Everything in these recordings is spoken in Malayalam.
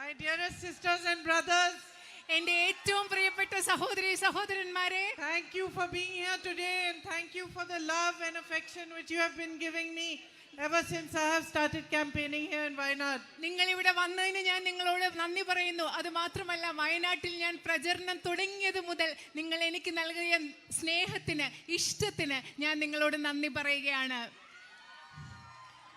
My dearest sisters and brothers, എൻ്റെ ഏറ്റവും പ്രിയപ്പെട്ട സഹോദരി സഹോദരന്മാരെ, thank you for being here today and thank you for the love and affection which you have been giving me ever since I have started campaigning here in Wayanad. നിങ്ങൾ ഇവിടെ വന്നതിന് ഞാൻ നിങ്ങളോട് നന്ദി പറയുന്നു. അത് മാത്രമല്ല, വയനാട്ടിൽ ഞാൻ പ്രചരണം തുടങ്ങിയത് മുതൽ നിങ്ങൾ എനിക്ക് നൽകിയ സ്നേഹത്തിന്, ഇഷ്ടത്തിന് ഞാൻ നിങ്ങളോട് നന്ദി പറയുകയാണ്.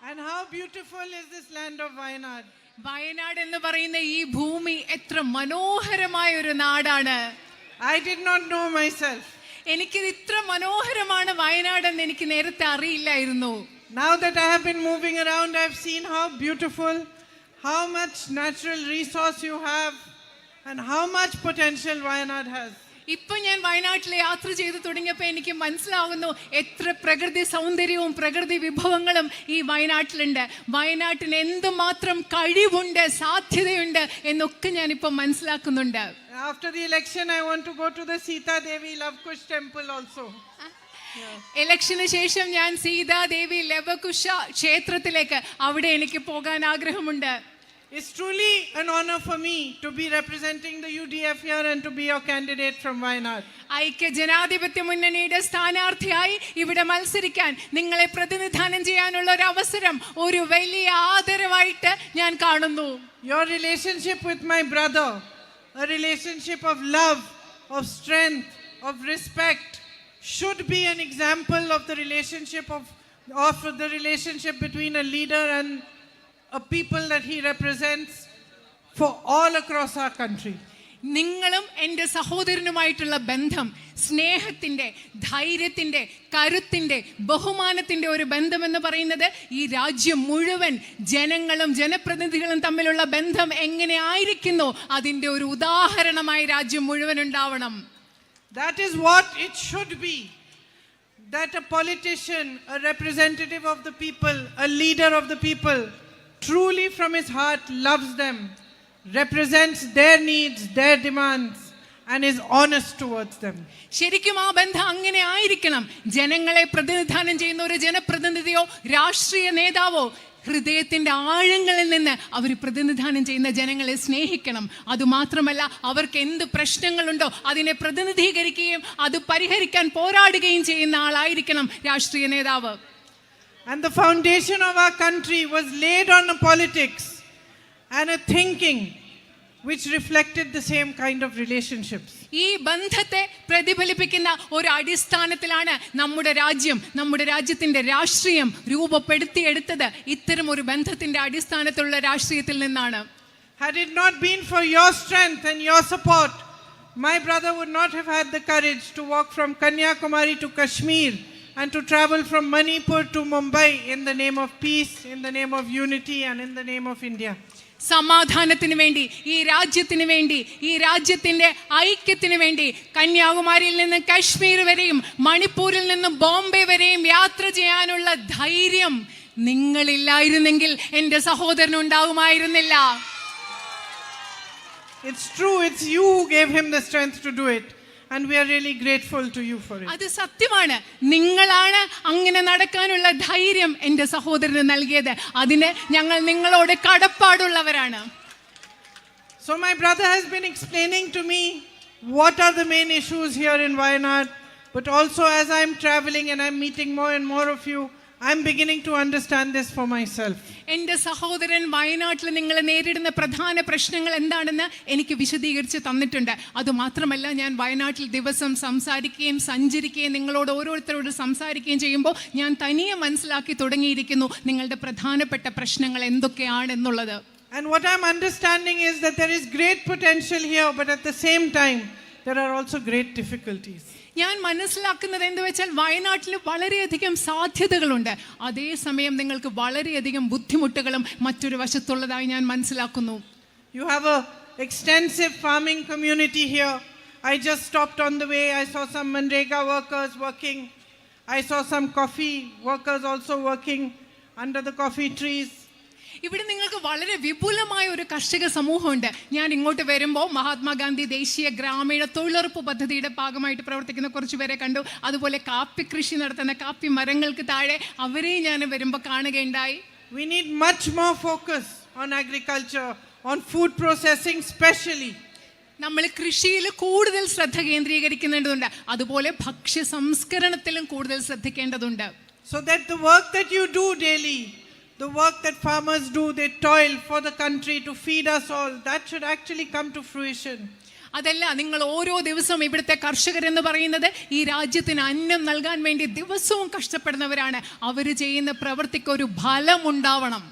And how beautiful is this land of Wayanad? Wayanad എന്ന് പറയുന്ന ഈ ഭൂമി എത്ര മനോഹരമായ ഒരു നാടാണ്. I did not know myself. എനിക്കിത് ഇത്ര മനോഹരമാണ് വയനാടെന്ന് എനിക്ക് നേരത്തെ അറിയില്ലായിരുന്നു. Now that I have been moving around, I have seen how beautiful, how much natural resource you have and how much potential Wayanad has. ഇപ്പൊ ഞാൻ വയനാട്ടിൽ യാത്ര ചെയ്തു തുടങ്ങിയപ്പോൾ എനിക്ക് മനസ്സിലാവുന്നു എത്ര പ്രകൃതി സൗന്ദര്യവും പ്രകൃതി വിഭവങ്ങളും ഈ വയനാട്ടിലുണ്ട്. വയനാട്ടിന് എന്തുമാത്രം കഴിവുണ്ട്, സാധ്യതയുണ്ട് എന്നൊക്കെ ഞാൻ ഇപ്പൊ മനസ്സിലാക്കുന്നുണ്ട്. After the election, I want to go to the Sita Devi Lavkush temple also. ഇലക്ഷന് ശേഷം ഞാൻ സീതാദേവി ലവകുശ ക്ഷേത്രത്തിലേക്ക് അവിടെ എനിക്ക് പോകാൻ ആഗ്രഹമുണ്ട്. It's truly an honor for me to be representing the UDF here and to be your candidate from Wayanad. ഐക്യ ജനാധിപത്യ മുന്നണിയുടെ സ്ഥാനാർത്ഥിയായി ഇവിടെ മത്സരിക്കാൻ, നിങ്ങളെ പ്രതിനിധാനം ചെയ്യാനുള്ള ഒരു അവസരം, ഒരു വലിയ ആദരവായിട്ട് ഞാൻ കാണുന്നു. Your relationship with my brother, a relationship of love, of strength, of respect, should be an example of the relationship between a leader and a people that he represents for all across our country. നിങ്ങളും എൻ്റെ സഹോദരനുമായിട്ടുള്ള ബന്ധം സ്നേഹത്തിൻ്റെ, ധൈര്യത്തിൻ്റെ, കരുത്തിൻ്റെ, ബഹുമാനത്തിൻ്റെ ഒരു ബന്ധമെന്ന് പറയുന്നത് ഈ രാജ്യം മുഴുവൻ ജനങ്ങളും ജനപ്രതിനിധികളും തമ്മിലുള്ള ബന്ധം എങ്ങനെ ആയിരിക്കുന്നു അതിൻ്റെ ഒരു ഉദാഹരണമായി രാജ്യം മുഴുവൻ ഉണ്ടാവണം. That is what it should be. That a politician, a representative of the people, a leader of the people, truly from his heart loves them, represents their needs, their demands, and is honest towards them. ശരിക്കും ആ ബന്ധം അങ്ങനെ ആയിരിക്കണം. ജനങ്ങളെ പ്രതിനിധാനം ചെയ്യുന്ന ഒരു ജനപ്രതിനിധിയോ രാഷ്ട്രീയ നേതാവോ ഹൃദയത്തിന്റെ ആഴങ്ങളിൽ നിന്ന് അവർ പ്രതിനിധാനം ചെയ്യുന്ന ജനങ്ങളെ സ്നേഹിക്കണം. അതുമാത്രമല്ല, അവർക്ക് എന്ത് പ്രശ്നങ്ങളുണ്ടോ അതിനെ പ്രതിനിധീകരിക്കുകയും അത് പരിഹരിക്കാൻ പോരാടുകയും ചെയ്യുന്ന ആളായിരിക്കണം രാഷ്ട്രീയ നേതാവ്. And the foundation of our country was laid on a politics and a thinking which reflected the same kind of relationships. ഈ ബന്ധത്തെ പ്രതിഫലിപ്പിക്കുന്ന ഒരു അടിസ്ഥാനത്തിലാണ് നമ്മുടെ രാജ്യം, നമ്മുടെ രാജ്യത്തിന്റെ രാഷ്ട്രീയം രൂപപ്പെടുത്തിയെടുത്തത്. ഇത്തരം ഒരു ബന്ധത്തിന്റെ അടിസ്ഥാനത്തിലുള്ള രാഷ്ട്രീയത്തിൽ നിന്നാണ്. Had it not been for your strength and your support, my brother would not have had the courage to walk from Kanyakumari to Kashmir and to travel from Manipur to Mumbai in the name of peace, in the name of unity and in the name of India. സമാധാനത്തിന് വേണ്ടി, ഈ രാജ്യത്തിന് വേണ്ടി, ഈ രാജ്യത്തിന്റെ ഐക്യത്തിന് വേണ്ടി കന്യാകുമാരിയിൽ നിന്ന് കശ്മീർ വരെയും മണിപ്പൂരിൽ നിന്ന് ബോംബെ വരെയും യാത്ര ചെയ്യാനുള്ള ധൈര്യം നിങ്ങളില്ലായിരുന്നെങ്കിൽ എൻ്റെ സഹോദരൻ ഉണ്ടാകുമായിരുന്നില്ല. It's true, it's you who gave him the strength to do it. And we are really grateful to you for it. അത് സത്യമാണ്. നിങ്ങളാണ് അങ്ങനെ നടക്കാനുള്ള ധൈര്യം എൻ്റെ സഹോദരന് നൽകിയത്. അതിന് ഞങ്ങൾ നിങ്ങളോട് കടപ്പാടുള്ളവരാണ്. So my brother has been explaining to me what are the main issues here in Wayanad, but also as I'm traveling and I'm meeting more and more of you, I'm beginning to understand this for myself. എൻ്റെ സഹോദരൻ വയനാട്ടിൽ നിങ്ങൾ നേരിടുന്ന പ്രധാന പ്രശ്നങ്ങൾ എന്താണെന്ന് എനിക്ക് വിശദീകരിച്ച് തന്നിട്ടുണ്ട്. അതുമാത്രമല്ല, ഞാൻ വയനാട്ടിൽ ദിവസം സംസാരിക്കുകയും സഞ്ചരിക്കുകയും നിങ്ങളോട് ഓരോരുത്തരോട് സംസാരിക്കുകയും ചെയ്യുമ്പോൾ ഞാൻ തനിയെ മനസ്സിലാക്കി തുടങ്ങിയിരിക്കുന്നു നിങ്ങളുടെ പ്രധാനപ്പെട്ട പ്രശ്നങ്ങൾ എന്തൊക്കെയാണെന്നുള്ളത്. And what I'm understanding is that there is great potential here, but at the same time there are also great difficulties. ഞാൻ മനസ്സിലാക്കുന്നത് എന്ന് വെച്ചാൽ വയനാട്ടിൽ വളരെയധികം സാധ്യതകളുണ്ട്, അതേസമയം നിങ്ങൾക്ക് വളരെയധികം ബുദ്ധിമുട്ടുകളും മറ്റൊരു വശത്തുള്ളതായി ഞാൻ മനസ്സിലാക്കുന്നു. You have a extensive farming community here. I just stopped on the way. I saw some Manrega workers working. I saw some coffee workers also working under the coffee trees. ഇവിടെ നിങ്ങൾക്ക് വളരെ വിപുലമായ ഒരു കർഷക സമൂഹമുണ്ട്. ഞാൻ ഇങ്ങോട്ട് വരുമ്പോൾ മഹാത്മാഗാന്ധി ദേശീയ ഗ്രാമീണ തൊഴിലുറപ്പ് പദ്ധതിയുടെ ഭാഗമായിട്ട് പ്രവർത്തിക്കുന്ന കുറച്ച് പേരെ കണ്ടു. അതുപോലെ കാപ്പി കൃഷി നടത്തുന്ന കാപ്പി മരങ്ങൾക്ക് താഴെ അവരെ ഞാൻ വരുമ്പോൾ കാണുകയുണ്ടായി. We need much more focus on agriculture, on food processing specially. നമ്മൾ കൃഷിയിൽ കൂടുതൽ ശ്രദ്ധ കേന്ദ്രീകരിക്കേണ്ടതുണ്ട്, അതുപോലെ ഭക്ഷ്യ സംസ്കരണത്തിലും കൂടുതൽ ശ്രദ്ധിക്കേണ്ടതുണ്ട്. So that the work that you do daily, the work that farmers do, they toil for the country to feed us all, that should actually come to fruition. അതല്ല, നിങ്ങൾ ഓരോ ദിവസവും ഇവിടുത്തെ കർഷകരെന്ന് പറയുന്നത് ഈ രാജ്യത്തിന് അന്നം നൽകാൻ വേണ്ടി ദിവസവും കഷ്ടപ്പെടുന്നവരാണ്. അവർ ചെയ്യുന്ന പ്രവൃത്തിക്ക് ഒരു ഫലം ഉണ്ടാവണം.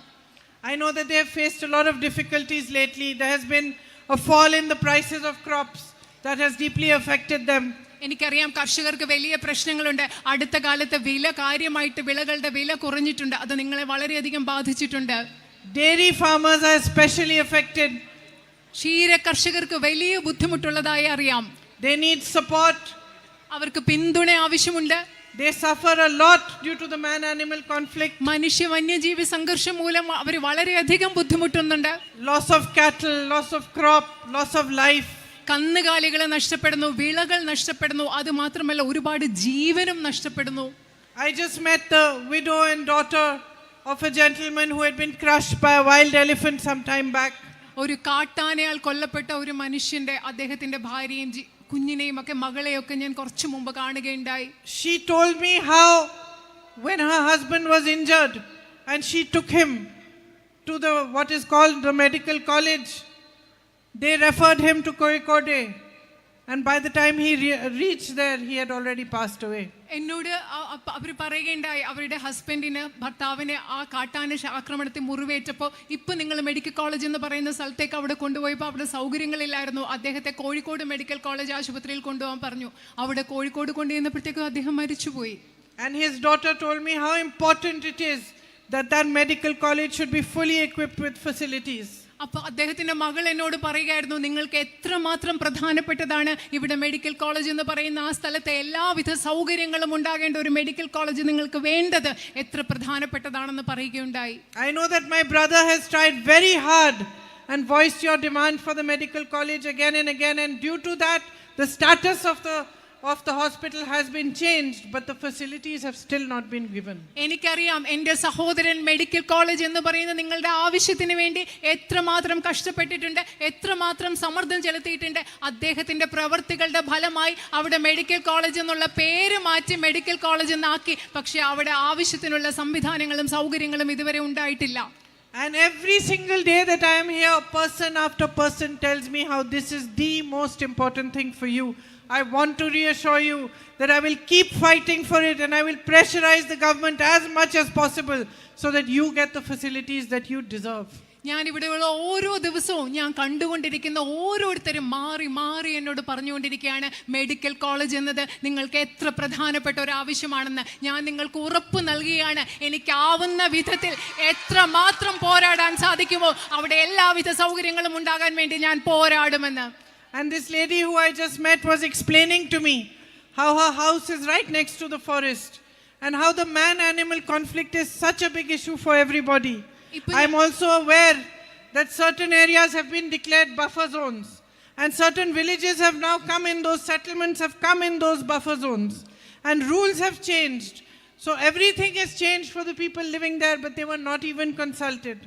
I know that they have faced a lot of difficulties lately. There has been a fall in the prices of crops that has deeply affected them. എനിക്കറിയാം കർഷകർക്ക് വലിയ പ്രശ്നങ്ങളുണ്ട്. അടുത്ത കാലത്ത് കാര്യമായിട്ട് വിളകളുടെ വില കുറഞ്ഞിട്ടുണ്ട്. അത് നിങ്ങളെ വളരെയധികം ബാധിച്ചിട്ടുണ്ട്. Dairy farmers are especially affected. ക്ഷീര കർഷകർക്ക് വലിയ ബുദ്ധിമുട്ടുള്ളതായി അറിയാം. They need support. അവർക്ക് പിന്തുണ ആവശ്യമുണ്ട്. They suffer a lot due to the man-animal conflict. മനുഷ്യ വന്യജീവി സംഘർഷം മൂലം അവർ വളരെയധികം ബുദ്ധിമുട്ടുന്നുണ്ട്. Loss of cattle, loss of crop, loss of life. കന്നുകാലികൾ നഷ്ടപ്പെടുന്നു, വിളകൾ നഷ്ടപ്പെടുന്നു, അത് മാത്രമല്ല ഒരുപാട് ജീവനും നഷ്ടപ്പെടുന്നു. I just met the widow and daughter of a gentleman who had been crushed by a wild elephant some time back. ഒരു കാട്ടാനയാൽ കൊല്ലപ്പെട്ട ഒരു മനുഷ്യന്റെ അദ്ദേഹത്തിന്റെ ഭാര്യയും കുഞ്ഞിനെയും ഒക്കെ മകളെയൊക്കെ ഞാൻ കുറച്ചു മുമ്പ് കാണുകയുണ്ടായി. She told me how when her husband was injured and she took him to the what is called the medical college, they referred him to Kozhikode, and by the time he reached there he had already passed away. എന്നോട് അവർ പറയുകയുണ്ടായി, അവരുടെ ഭർത്താവിനെ ആ കാട്ടാന ആക്രമണത്തിൽ മുറിവേറ്റപ്പോൾ ഇപ്പൊ നിങ്ങൾ മെഡിക്കൽ കോളേജ് എന്ന് പറയുന്ന സ്ഥലത്തേക്ക് അവിടെ കൊണ്ടുപോയപ്പോൾ അവിടെ സൗകര്യങ്ങളില്ലായിരുന്നു. അദ്ദേഹത്തെ കോഴിക്കോട് മെഡിക്കൽ കോളേജ് ആശുപത്രിയിൽ കൊണ്ടുപോകാൻ പറഞ്ഞു. അവിടെ കോഴിക്കോട് കൊണ്ടുവന്നപ്പോഴത്തേക്കും അദ്ദേഹം മരിച്ചുപോയി. And his daughter told me how important it is that that medical college should be fully equipped with facilities. അപ്പോൾ അദ്ദേഹത്തിന്റെ മകൾ എന്നോട് പറയുകയായിരുന്നു, നിങ്ങൾക്ക് എത്രമാത്രം പ്രധാനപ്പെട്ടതാണ് ഇവിടെ മെഡിക്കൽ കോളേജ് എന്ന് പറയുന്ന ആ സ്ഥലത്തെ എല്ലാവിധ സൗകര്യങ്ങളും ഉണ്ടാകേണ്ട ഒരു മെഡിക്കൽ കോളേജ് നിങ്ങൾക്ക് വേണ്ടത് എത്ര പ്രധാനപ്പെട്ടതാണെന്ന് പറയുകയുണ്ടായി. I know that my brother has tried very hard and voiced your demand for the medical college again and again, and due to that the status of the hospital has been changed, but the facilities have still not been given. എനിക്കറിയാം എൻ്റെ സഹോദരൻ മെഡിക്കൽ കോളേജ് എന്ന് പറയുന്ന നിങ്ങളുടെ ആവശ്യത്തിന് വേണ്ടി എത്രമാത്രം കഷ്ടപ്പെട്ടിട്ടുണ്ട്, എത്രമാത്രം സമ്മർദ്ദം ചെലുത്തിയിട്ടുണ്ട്. അദ്ദേഹത്തിന്റെ പ്രവർത്തികളുടെ ഫലമായി അവിടെ മെഡിക്കൽ കോളേജ് എന്നുള്ള പേര് മാറ്റി മെഡിക്കൽ കോളേജ് എന്നാക്കി. പക്ഷെ അവിടെ ആവശ്യത്തിനുള്ള സംവിധാനങ്ങളും സൗകര്യങ്ങളും ഇതുവരെ ഉണ്ടായിട്ടില്ല. And every single day that I am here, person after person tells me how this is the most important thing for you. I want to reassure you that I will keep fighting for it, and I will pressurize the government as much as possible so that you get the facilities that you deserve. ഞാൻ ഇവിടെയുള്ള ഓരോ ദിവസവും ഞാൻ കണ്ടുകൊണ്ടിരിക്കുന്ന ഓരോരുത്തരും മാറി മാറി എന്നോട് പറഞ്ഞുകൊണ്ടിരിക്കുകയാണ്, മെഡിക്കൽ കോളേജ് എന്നത് നിങ്ങൾക്ക് എത്ര പ്രധാനപ്പെട്ട ഒരു ആവശ്യമാണെന്ന്. ഞാൻ നിങ്ങൾക്ക് ഉറപ്പ് നൽകുകയാണ്, എനിക്കാവുന്ന വിധത്തിൽ എത്രമാത്രം പോരാടാൻ സാധിക്കുമോ അവിടെ എല്ലാവിധ സൗകര്യങ്ങളും ഉണ്ടാകാൻ വേണ്ടി ഞാൻ പോരാടുമെന്ന്. And this lady who I just met was explaining to me how her house is right next to the forest and how the man-animal conflict is such a big issue for everybody. I am also aware that certain areas have been declared buffer zones, and certain villages have now come in, those settlements have come in those buffer zones, and rules have changed. So everything has changed for the people living there, but they were not even consulted.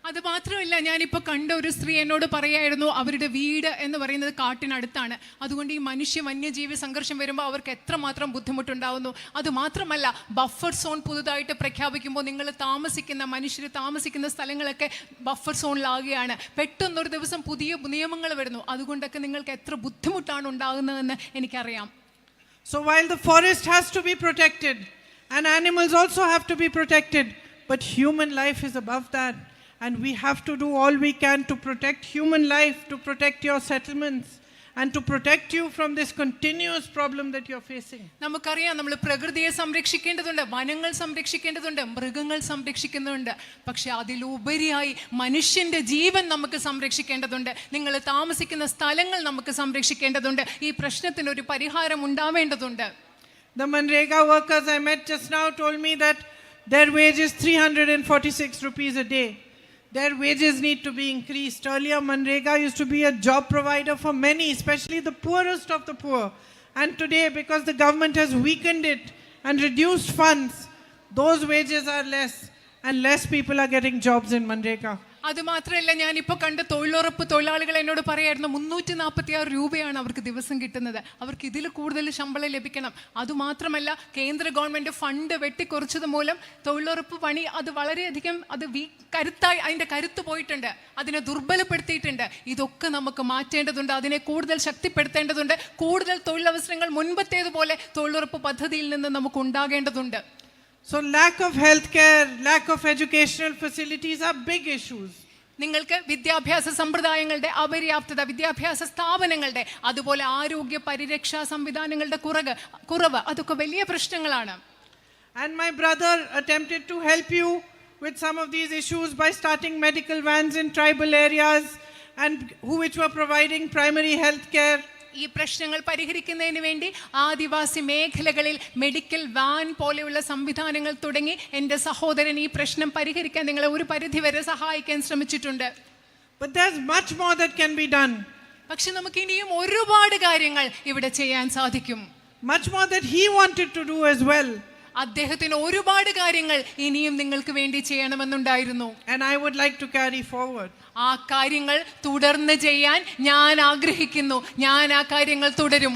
അത് മാത്രമല്ല, ഞാനിപ്പോൾ കണ്ട ഒരു സ്ത്രീ എന്നോട് പറയായിരുന്നു, അവരുടെ വീട് എന്ന് പറയുന്നത് കാട്ടിനടുത്താണ്. അതുകൊണ്ട് ഈ മനുഷ്യ വന്യജീവി സംഘർഷം വരുമ്പോൾ അവർക്ക് എത്രമാത്രം ബുദ്ധിമുട്ടുണ്ടാവുന്നു. അതുമാത്രമല്ല, ബഫർ സോൺ പുതുതായിട്ട് പ്രഖ്യാപിക്കുമ്പോൾ നിങ്ങൾ മനുഷ്യർ താമസിക്കുന്ന സ്ഥലങ്ങളൊക്കെ ബഫർ സോണിലാകുകയാണ്. പെട്ടെന്നൊരു ദിവസം പുതിയ നിയമങ്ങൾ വരുന്നു. അതുകൊണ്ടൊക്കെ നിങ്ങൾക്ക് എത്ര ബുദ്ധിമുട്ടാണ് ഉണ്ടാകുന്നതെന്ന് എനിക്കറിയാം. So while the forest has to be protected and animals also have to be protected, but human life is above that. And we have to do all we can to protect human life, to protect your settlements, and to protect you from this continuous problem that you're facing. നമുക്കറിയാം, നമ്മൾ പ്രകൃതിയെ സംരക്ഷിക്കേണ്ടതുണ്ട്, വനങ്ങൾ സംരക്ഷിക്കേണ്ടതുണ്ട്, മൃഗങ്ങൾ സംരക്ഷിക്കുന്നുണ്ട്. പക്ഷെ അതിലുപരിയായി മനുഷ്യന്റെ ജീവൻ നമുക്ക് സംരക്ഷിക്കേണ്ടതുണ്ട്. നിങ്ങൾ താമസിക്കുന്ന സ്ഥലങ്ങൾ നമുക്ക് സംരക്ഷിക്കേണ്ടതുണ്ട്. ഈ പ്രശ്നത്തിന് ഒരു പരിഹാരം ഉണ്ടാവേണ്ടതുണ്ട്. The Manrega workers I met just now told me that their wage is 346 rupees a day. Their wages need to be increased. Earlier, Manrega used to be a job provider for many, especially the poorest of the poor. And today, because the government has weakened it and reduced funds, those wages are less, and less people are getting jobs in Manrega. അത് മാത്രമല്ല, ഞാനിപ്പോൾ കണ്ട തൊഴിലുറപ്പ് തൊഴിലാളികൾ എന്നോട് പറയായിരുന്നു 346 രൂപയാണ് അവർക്ക് ദിവസം കിട്ടുന്നത്. അവർക്ക് ഇതിൽ കൂടുതൽ ശമ്പളം ലഭിക്കണം. അതുമാത്രമല്ല, കേന്ദ്ര ഗവൺമെൻറ് ഫണ്ട് വെട്ടിക്കുറച്ചത് മൂലം തൊഴിലുറപ്പ് പണി അത് വളരെയധികം അത് കരുത്തായി അതിൻ്റെ കരുത്ത് പോയിട്ടുണ്ട്, അതിനെ ദുർബലപ്പെടുത്തിയിട്ടുണ്ട്. ഇതൊക്കെ നമുക്ക് മാറ്റേണ്ടതുണ്ട്, അതിനെ കൂടുതൽ ശക്തിപ്പെടുത്തേണ്ടതുണ്ട്. കൂടുതൽ തൊഴിലവസരങ്ങൾ മുൻപത്തേതുപോലെ തൊഴിലുറപ്പ് പദ്ധതിയിൽ നിന്ന് നമുക്ക് ഉണ്ടാകേണ്ടതുണ്ട്. So lack of healthcare, lack of educational facilities are big issues. നിങ്ങൾക്ക് വിദ്യാഭ്യാസ സമ്പ്രദായങ്ങളുടെ അപര്യാപ്തത, വിദ്യാഭ്യാസ സ്ഥാപനങ്ങളുടെ അതുപോലെ ആരോഗ്യ പരിരക്ഷാ സംവിധാനങ്ങളുടെ കുറവ് അതൊക്കെ വലിയ പ്രശ്നങ്ങളാണ്. And my brother attempted to help you with some of these issues by starting medical vans in tribal areas and which were providing primary health care. ഈ പ്രശ്നങ്ങൾ പരിഹരിക്കുന്നതിന് വേണ്ടി ആദിവാസി മേഖലകളിൽ മെഡിക്കൽ വാൻ പോലെയുള്ള സംവിധാനങ്ങൾ തുടങ്ങി എൻ്റെ സഹോദരൻ ഈ പ്രശ്നം പരിഹരിക്കാൻ നിങ്ങളെ ഒരു പരിധിവരെ സഹായിക്കാൻ ശ്രമിച്ചിട്ടുണ്ട്. But there's much more that can be done. പക്ഷെ നമുക്ക് ഇനിയും ഒരുപാട് കാര്യങ്ങൾ ഇവിടെ ചെയ്യാൻ സാധിക്കും. Much more that he wanted to do as well. അദ്ദേഹത്തിന് ഒരുപാട് കാര്യങ്ങൾ ഇനിയും നിങ്ങൾക്ക് വേണ്ടി ചെയ്യണമെന്നുണ്ടായിരുന്നു. And I would like to carry forward. ആ കാര്യങ്ങൾ തുടർന്ന് ചെയ്യാൻ ഞാൻ ആഗ്രഹിക്കുന്നു. ഞാൻ ആ കാര്യങ്ങൾ തുടരും.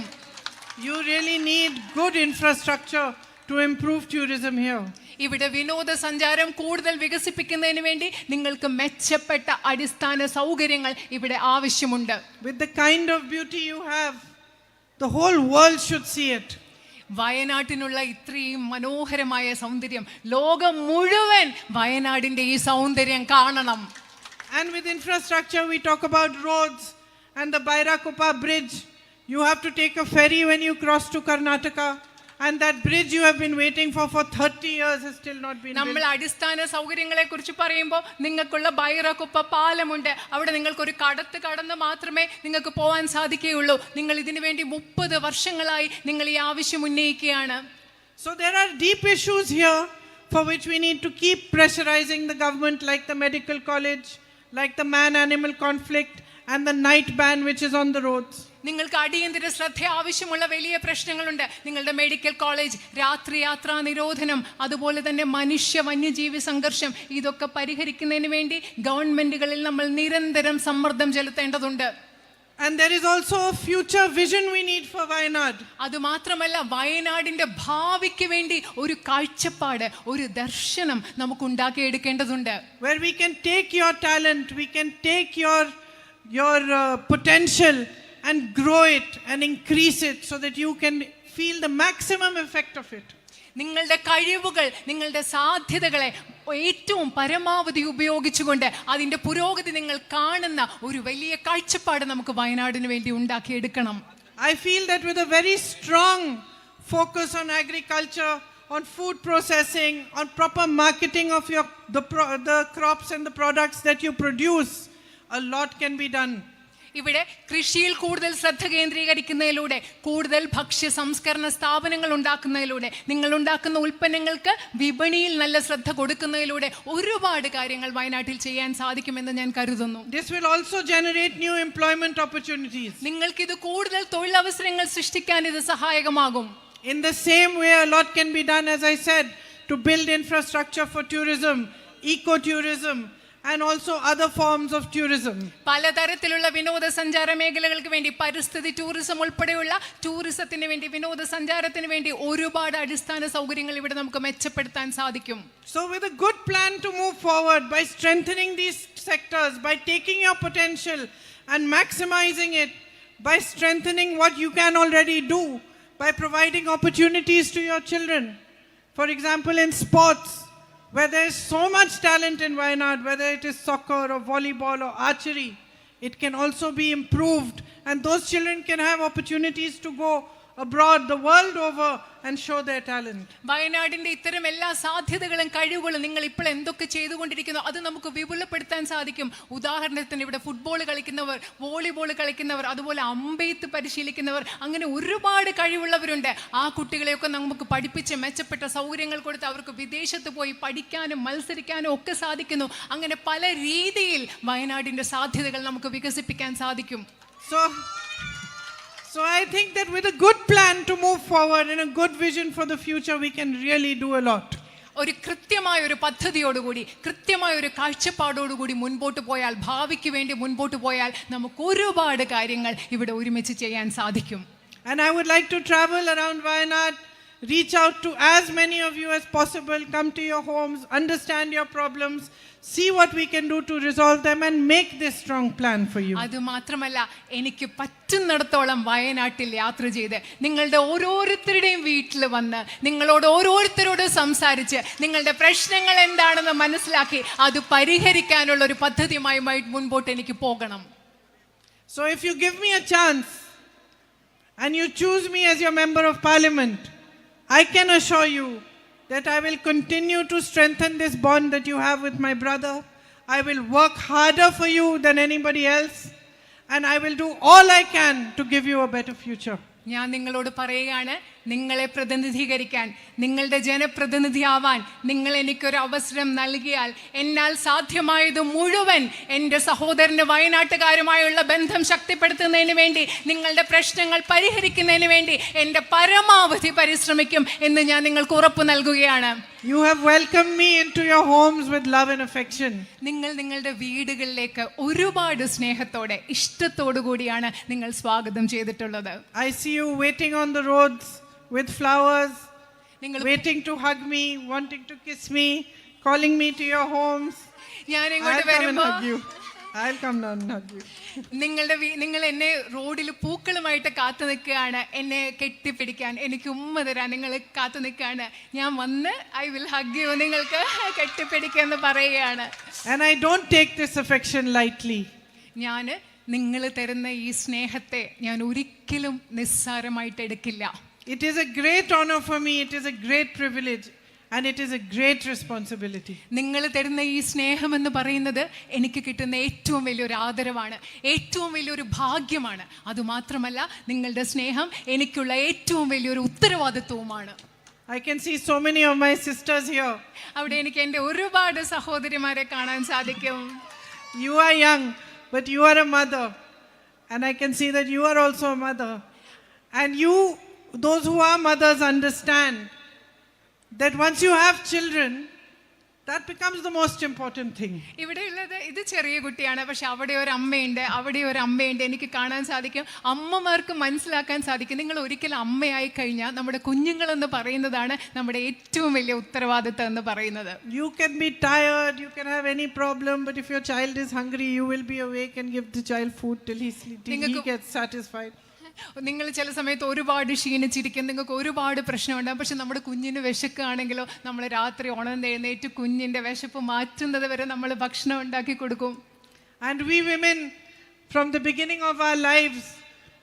You really need good infrastructure to improve tourism here. ഇവിടെ വിനോദസഞ്ചാരം കൂടുതൽ വികസിപ്പിക്കുന്നതിന് വേണ്ടി നിങ്ങൾക്ക് മെച്ചപ്പെട്ട അടിസ്ഥാന സൗകര്യങ്ങൾ ഇവിടെ ആവശ്യമുണ്ട്. With the kind of beauty you have, the whole world should see it. വയനാട്ടിനുള്ള ഇത്രയും മനോഹരമായ സൗന്ദര്യം ലോകം മുഴുവൻ വയനാടിന്റെ ഈ സൗന്ദര്യം കാണണം. And with infrastructure, we talk about roads and the Bairakupa bridge. You have to take a ferry when you cross to Karnataka. And that bridge you have been waiting for 30 years has still not been built. നമ്മൾ അടിസ്ഥാന സൗകര്യങ്ങളെ കുറിച്ച് പറയുമ്പോൾ നിങ്ങൾക്കുള്ള ബൈറകുപ്പ പാലമുണ്ട്. അവിടെ നിങ്ങൾക്കൊരു കടന്ന് മാത്രമേ നിങ്ങൾക്ക് പോകാൻ സാധിക്കുകയുള്ളൂ. നിങ്ങൾ ഇതിനു വേണ്ടി 30 വർഷങ്ങളായി നിങ്ങൾ ഈ ആവശ്യം ഉന്നയിക്കുകയാണ്. So there are deep issues here for which we need to keep pressurizing the government, like the medical college, like the man-animal conflict and the night ban which is on the roads. നിങ്ങൾക്ക് അടിയന്തര ശ്രദ്ധ ആവശ്യമുള്ള വലിയ പ്രശ്നങ്ങളുണ്ട്. നിങ്ങളുടെ മെഡിക്കൽ കോളേജ്, രാത്രി യാത്രാ നിരോധനം, അതുപോലെ തന്നെ മനുഷ്യ വന്യജീവി സംഘർഷം, ഇതൊക്കെ പരിഹരിക്കുന്നതിന് വേണ്ടി ഗവൺമെന്റുകളിൽ നമ്മൾ നിരന്തരം സമ്മർദ്ദം ചെലുത്തേണ്ടതുണ്ട്. And there is also a future vision we need for Wayanad. അത് മാത്രമല്ല, വയനാടിന്റെ ഭാവിക്ക് വേണ്ടി ഒരു കാഴ്ചപ്പാട്, ഒരു ദർശനം നമുക്ക് ഉണ്ടാക്കിയെടുക്കേണ്ടതുണ്ട്. Where we can take your talent, we can take your potential and grow it and increase it so that you can feel the maximum effect of it. നിങ്ങളുടെ കഴിവുകൾ, നിങ്ങളുടെ സാധ്യതകളെ ഏറ്റവും പരമാവധി ഉപയോഗിച്ചുകൊണ്ട് അതിൻ്റെ പുരോഗതി നിങ്ങൾ കാണുന്ന ഒരു വലിയ കാഴ്ചപ്പാട് നമുക്ക് വയനാടിന് വേണ്ടി ഉണ്ടാക്കിയെടുക്കണം. I feel that with a very strong focus on agriculture, on food processing, on proper marketing of the crops and the products that you produce, a lot can be done. ഇവിടെ കൃഷിയിൽ കൂടുതൽ ശ്രദ്ധ കേന്ദ്രീകരിക്കുന്നതിലൂടെ, കൂടുതൽ ഭക്ഷ്യ സംസ്കരണ സ്ഥാപനങ്ങൾ ഉണ്ടാക്കുന്നതിലൂടെ, നിങ്ങൾ ഉണ്ടാക്കുന്ന ഉൽപ്പന്നങ്ങൾക്ക് വിപണിയിൽ നല്ല ശ്രദ്ധ കൊടുക്കുന്നതിലൂടെ ഒരുപാട് കാര്യങ്ങൾ വയനാട്ടിൽ ചെയ്യാൻ സാധിക്കുമെന്ന് ഞാൻ കരുതുന്നു. This will also generate new employment opportunities. നിങ്ങൾക്ക് ഇത് കൂടുതൽ തൊഴിലവസരങ്ങൾ സൃഷ്ടിക്കാൻ ഇത് സഹായകമാകും. In the same way, a lot can be done, as I said, to build infrastructure for tourism, ecotourism, and also other forms of tourism. പലതരത്തിലുള്ള വിനോദസഞ്ചാര മേഖലകൾക്ക് വേണ്ടി, പരിസ്ഥിതി ടൂറിസം ഉൾപ്പെടെയുള്ള ടൂറിസത്തിന് വേണ്ടി, വിനോദസഞ്ചാരത്തിന് വേണ്ടി ഒരുപാട് അടിസ്ഥാന സൗകര്യങ്ങൾ ഇവിടെ നമുക്ക് മെച്ചപ്പെടുത്താൻ സാധിക്കും. So with a good plan to move forward by strengthening these sectors, by taking your potential and maximizing it, by strengthening what you can already do, by providing opportunities to your children. For example, in sports, where there is so much talent in Wayanad, whether it is soccer or volleyball or archery, it can also be improved, and those children can have opportunities to go abroad, the world over, and show their talent. വയനാടിന്റെ ഇത്തരം എല്ലാ സാധ്യതകളും കഴിവുകളും നിങ്ങൾ ഇപ്പോൾ എന്തൊക്കെ ചെയ്തുകൊണ്ടിരിക്കുന്നു അത് നമുക്ക് വിപുലപ്പെടുത്താൻ സാധിക്കും. ഉദാഹരണത്തിന് ഇവിടെ ഫുട്ബോൾ കളിക്കുന്നവർ, വോളിബോൾ കളിക്കുന്നവർ, അതുപോലെ അമ്പെയ്ത്ത് പരിശീലിക്കുന്നവർ, അങ്ങനെ ഒരുപാട് കഴിവുള്ളവരുണ്ട്. ആ കുട്ടികളെയൊക്കെ നമുക്ക് പഠിപ്പിച്ച് മെച്ചപ്പെട്ട സൗകര്യങ്ങൾ കൊടുത്ത് അവർക്ക് വിദേശത്ത് പോയി പഠിക്കാനും മത്സരിക്കാനും ഒക്കെ സാധിക്കുന്നു. അങ്ങനെ പല രീതിയിൽ വയനാടിന്റെ സാധ്യതകൾ നമുക്ക് വികസിപ്പിക്കാൻ സാധിക്കും. So I think that with a good plan to move forward and a good vision for the future, we can really do a lot. ഒരു കൃത്യമായ ഒരു പദ്ധതിയോടുകൂടി കൃത്യമായ ഒരു കാഴ്ചപ്പാടോടുകൂടി മുൻപോട്ട് പോയാൽ, ഭാവിക്ക് വേണ്ടി മുൻപോട്ട് പോയാൽ നമുക്ക് ഒരുപാട് കാര്യങ്ങൾ ഇവിടെ ഒരുമിച്ച് ചെയ്യാൻ സാധിക്കും. And I would like to travel around Wayanad, reach out to as many of you as possible, come to your homes, understand your problems, see what we can do to resolve them and make this strong plan for you. അത് മാത്രമല്ല, എനിക്ക് പറ്റുന്നിടത്തോളം വയനാട്ടിൽ യാത്ര ചെയ്ത് നിങ്ങളുടെ ഓരോരുത്തരുടെയും വീട്ടിൽ വന്ന് നിങ്ങളോട് ഓരോരുത്തരോട് സംസാരിച്ച് നിങ്ങളുടെ പ്രശ്നങ്ങൾ എന്താണെന്ന് മനസ്സിലാക്കി അത് പരിഹരിക്കാനുള്ള ഒരു പദ്ധതിയുമായി മുൻപോട്ട് എനിക്ക് പോകണം. So if you give me a chance and you choose me as your member of parliament, I can assure you that I will continue to strengthen this bond that you have with my brother. I will work harder for you than anybody else, and I will do all I can to give you a better future. ഞാൻ നിങ്ങളോട് പറയുകയാണ്, നിങ്ങളെ പ്രതിനിധീകരിക്കാൻ, നിങ്ങളുടെ ജനപ്രതിനിധിയാവാൻ നിങ്ങൾ എനിക്കൊരു അവസരം നൽകിയാൽ എന്നാൽ സാധ്യമായത് മുഴുവൻ എൻ്റെ സഹോദരൻ്റെ വയനാട്ടുകാരുമായുള്ള ബന്ധം ശക്തിപ്പെടുത്തുന്നതിന് വേണ്ടി, നിങ്ങളുടെ പ്രശ്നങ്ങൾ പരിഹരിക്കുന്നതിന് വേണ്ടി എൻ്റെ പരമാവധി പരിശ്രമിക്കും എന്ന് ഞാൻ നിങ്ങൾക്ക് ഉറപ്പ് നൽകുകയാണ്. You have welcomed me into your homes with love and affection. നിങ്ങൾ നിങ്ങളുടെ വീടുകളിലേക്ക് ഒരുപാട് സ്നേഹത്തോടെ ഇഷ്ടത്തോടു കൂടിയാണ് നിങ്ങൾ സ്വാഗതം ചെയ്തിട്ടുള്ളത്. I see you waiting on the roads with flowers, waiting to hug me, wanting to kiss me, calling me to your homes. ഞാൻ ഇങ്ങോട്ട് വരുമ്പോൾ I'll come down and hug you. നിങ്ങൾ എന്നെ റോഡിൽ പൂക്കളുമായിട്ട് കാത്തു നിൽക്കുകയാണ്, എന്നെ കെട്ടിപ്പിടിക്കാൻ, എനിക്ക് ഉമ്മ തരാൻ നിങ്ങൾ കാത്തു നിൽക്കുകയാണ്. ഞാൻ വന്ന് ഐ വിൽ ഹഗ് യു, നിങ്ങൾക്ക് കെട്ടിപ്പിടിക്കാന്ന് പറയുകയാണ്. And I don't take this affection lightly. ഞാൻ നിങ്ങൾ തരുന്ന ഈ സ്നേഹത്തെ ഞാൻ ഒരിക്കലും നിസ്സാരമായിട്ട് എടുക്കില്ല. It is a great honor for me, it is a great privilege, and it is a great responsibility. നിങ്ങൾ തരുന്ന ഈ സ്നേഹം എന്ന് പറയുന്നത് എനിക്ക് കിട്ടുന്ന ഏറ്റവും വലിയൊരു ആദരവാണ്, ഏറ്റവും വലിയൊരു ഭാഗ്യമാണ്. അതുമാത്രമല്ല, നിങ്ങളുടെ സ്നേഹം എനിക്കുള്ള ഏറ്റവും വലിയൊരു ഉത്തരവാദിത്വവുമാണ്. I can see so many of my sisters here. അവിടെ എനിക്ക് എൻ്റെ ഒരുപാട് സഹോദരിമാരെ കാണാൻ സാധിക്കും. You are young, but you are a mother, and I can see that you are also a mother. And you, those who are mothers, understand that once you have children, that becomes the most important thing. ഇവിടെ ഉള്ളത് ഇത് ചെറിയ കുട്ടിയാണ്, പക്ഷെ അവിടെ ഒരു അമ്മയുണ്ട്, അവിടെ ഒരു അമ്മയുണ്ട്. എനിക്ക് കാണാൻ സാധിക്കും, അമ്മമാർക്ക് മനസ്സിലാക്കാൻ സാധിക്കും, നിങ്ങൾ ഒരിക്കലും അമ്മയായി കഴിഞ്ഞാൽ നമ്മുടെ കുഞ്ഞുങ്ങൾ എന്ന് പറയുന്നതാണ് നമ്മുടെ ഏറ്റവും വലിയ ഉത്തരവാദിത്തം എന്ന് പറയുന്നത്. You can be tired, you can have any problem, but if your child is hungry, you will be awake and give the child food till he gets satisfied. നിങ്ങൾ ചില സമയത്ത് ഒരുപാട് ക്ഷീണിച്ചിരിക്കും, നിങ്ങൾക്ക് ഒരുപാട് പ്രശ്നമുണ്ടാകും, പക്ഷെ നമ്മുടെ കുഞ്ഞിന് വിശക്കുകയാണെങ്കിലോ നമ്മൾ രാത്രി ഉണർന്നെഴുന്നേറ്റ് കുഞ്ഞിൻ്റെ വിശപ്പ് മാറ്റുന്നത് വരെ നമ്മൾ ഭക്ഷണം ഉണ്ടാക്കി കൊടുക്കും. And we women, from the beginning of our lives,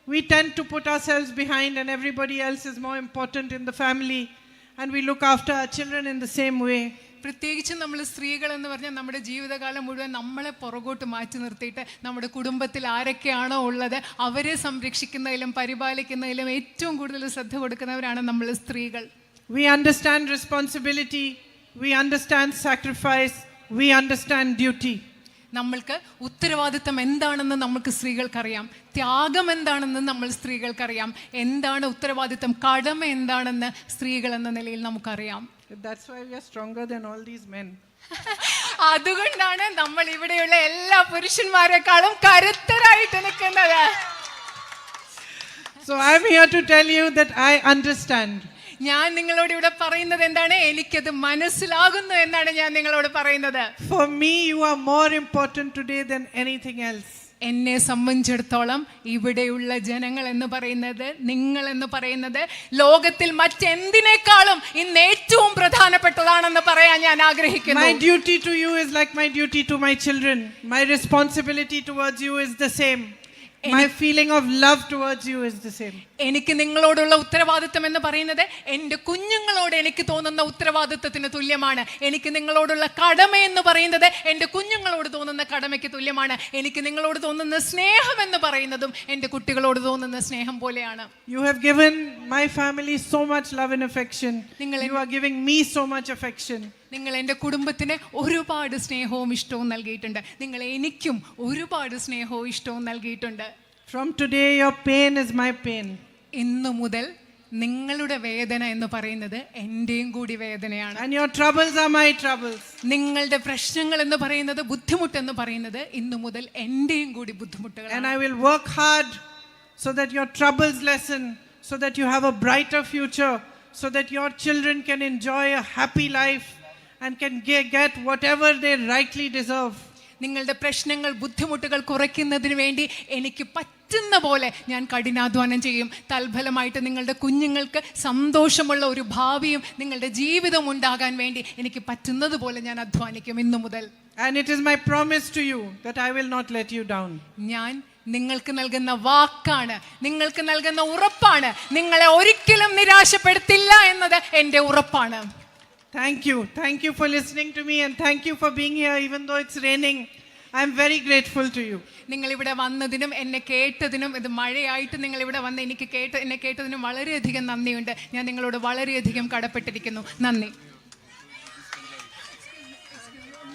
we tend to put ourselves behind and everybody else is more important in the family, and we look after our children in the same way. പ്രത്യേകിച്ചും നമ്മൾ സ്ത്രീകൾ എന്ന് പറഞ്ഞാൽ നമ്മുടെ ജീവിതകാലം മുഴുവൻ നമ്മളെ പുറകോട്ട് മാറ്റി നിർത്തിയിട്ട് നമ്മുടെ കുടുംബത്തിൽ ആരൊക്കെയാണോ ഉള്ളത് അവരെ സംരക്ഷിക്കുന്നതിലും പരിപാലിക്കുന്നതിലും ഏറ്റവും കൂടുതൽ ശ്രദ്ധ കൊടുക്കുന്നവരാണ് നമ്മൾ സ്ത്രീകൾ. We understand responsibility, we understand sacrifice, we understand duty. നമ്മൾക്ക് ഉത്തരവാദിത്തം എന്താണെന്ന് നമുക്ക് സ്ത്രീകൾക്കറിയാം, ത്യാഗം എന്താണെന്ന് നമ്മൾ സ്ത്രീകൾക്കറിയാം, എന്താണ് ഉത്തരവാദിത്തം, കടമ എന്താണെന്ന് സ്ത്രീകൾ എന്ന നിലയിൽ നമുക്കറിയാം. That's why we are stronger than all these men. അതുകൊണ്ടാണ് നമ്മൾ ഇവിടെയുള്ള എല്ലാ പുരുഷന്മാരെക്കാളും കരുത്തരായിട്ട് നിൽക്കുന്നത്. So I'm here to tell you that I understand. ഞാൻ നിങ്ങളോട് ഇവിടെ പറയുന്നത് എന്താണ്, എനിക്കത് മനസ്സിലാകുന്നു എന്നാണ് ഞാൻ നിങ്ങളോട് പറയുന്നത്. For me, you are more important today than anything else. എന്നെ സംബന്ധിച്ചിടത്തോളം ഇവിടെയുള്ള ജനങ്ങൾ എന്ന് പറയുന്നത്, നിങ്ങൾ എന്ന് പറയുന്നത് ലോകത്തിൽ മറ്റെന്തിനേക്കാളും ഇന്ന് ഏറ്റവും പ്രധാനപ്പെട്ടതാണെന്ന് പറയാൻ ഞാൻ ആഗ്രഹിക്കുന്നു. My duty to you is like my duty to my children. My responsibility towards you is the same. My feeling of love towards you is the same. എനിക്ക് നിങ്ങളോടുള്ള ഉത്തരവാദിത്തം എന്ന് പറയുന്നത് എൻ്റെ കുഞ്ഞുങ്ങളോട് എനിക്ക് തോന്നുന്ന ഉത്തരവാദിത്തത്തിന് തുല്യമാണ്. എനിക്ക് നിങ്ങളോടുള്ള കടമ എന്ന് പറയുന്നത് എൻ്റെ കുഞ്ഞുങ്ങളോട് തോന്നുന്ന കടമയ്ക്ക് തുല്യമാണ്. എനിക്ക് നിങ്ങളോട് തോന്നുന്ന സ്നേഹം എന്ന് പറയുന്നതും എൻ്റെ കുട്ടികളോട് തോന്നുന്ന സ്നേഹം പോലെയാണ്. You have given my family so much love and affection. You are giving me so much affection. നിങ്ങൾ എൻ്റെ കുടുംബത്തിന് ഒരുപാട് സ്നേഹവും ഇഷ്ടവും നൽകിയിട്ടുണ്ട്. നിങ്ങൾ എനിക്കും ഒരുപാട് സ്നേഹവും ഇഷ്ടവും നൽകിയിട്ടുണ്ട്. From today your pain is my pain. ഇന്നു മുതൽ നിങ്ങളുടെ വേദന എന്ന് പറയുന്നത് എന്റെയും കൂടി വേദനയാണ്. And your troubles are my troubles. നിങ്ങളുടെ പ്രശ്നങ്ങൾ എന്ന് പറയുന്നത്, ബുദ്ധിമുട്ട് എന്ന് പറയുന്നത് ഇന്നു മുതൽ എന്റെയും കൂടി And ബുദ്ധിമുട്ടുകളാണ്. I will work hard so that your troubles lessen, so that you have a brighter future, so that your children can enjoy a happy life and can get whatever they rightly deserve. നിങ്ങളുടെ പ്രശ്നങ്ങൾ, ബുദ്ധിമുട്ടുകൾ കുറയ്ക്കുന്നതിന് വേണ്ടി എനിക്ക് പറ്റുന്ന പോലെ ഞാൻ കഠിനാധ്വാനം ചെയ്യും. തൽഫലമായിട്ട് നിങ്ങളുടെ കുഞ്ഞുങ്ങൾക്ക് സന്തോഷമുള്ള ഒരു ഭാവിയും നിങ്ങളുടെ ജീവിതം ഉണ്ടാകാൻ വേണ്ടി എനിക്ക് പറ്റുന്നത് പോലെ ഞാൻ അധ്വാനിക്കും ഇന്നു മുതൽ. And it is my promise to you that I will not let you down. ഞാൻ നിങ്ങൾക്ക് നൽകുന്ന വാക്കാണ്, നിങ്ങൾക്ക് നൽകുന്ന ഉറപ്പാണ്. നിങ്ങളെ ഒരിക്കലും നിരാശപ്പെടുത്തില്ല എന്നത് എൻ്റെ ഉറപ്പാണ്. Thank you. Thank you for listening to me, and thank you for being here even though it's raining. I am very grateful to you. നിങ്ങൾ ഇവിടെ വന്നതിനും എന്നെ കേട്ടതിനും, ഇത് മഴയായിട്ട് നിങ്ങൾ ഇവിടെ വന്ന് എന്നെ കേട്ടതിനും വളരെയധികം നന്ദിയുണ്ട്. ഞാൻ നിങ്ങളോട് വളരെയധികം കടപ്പെട്ടിരിക്കുന്നു. നന്ദി.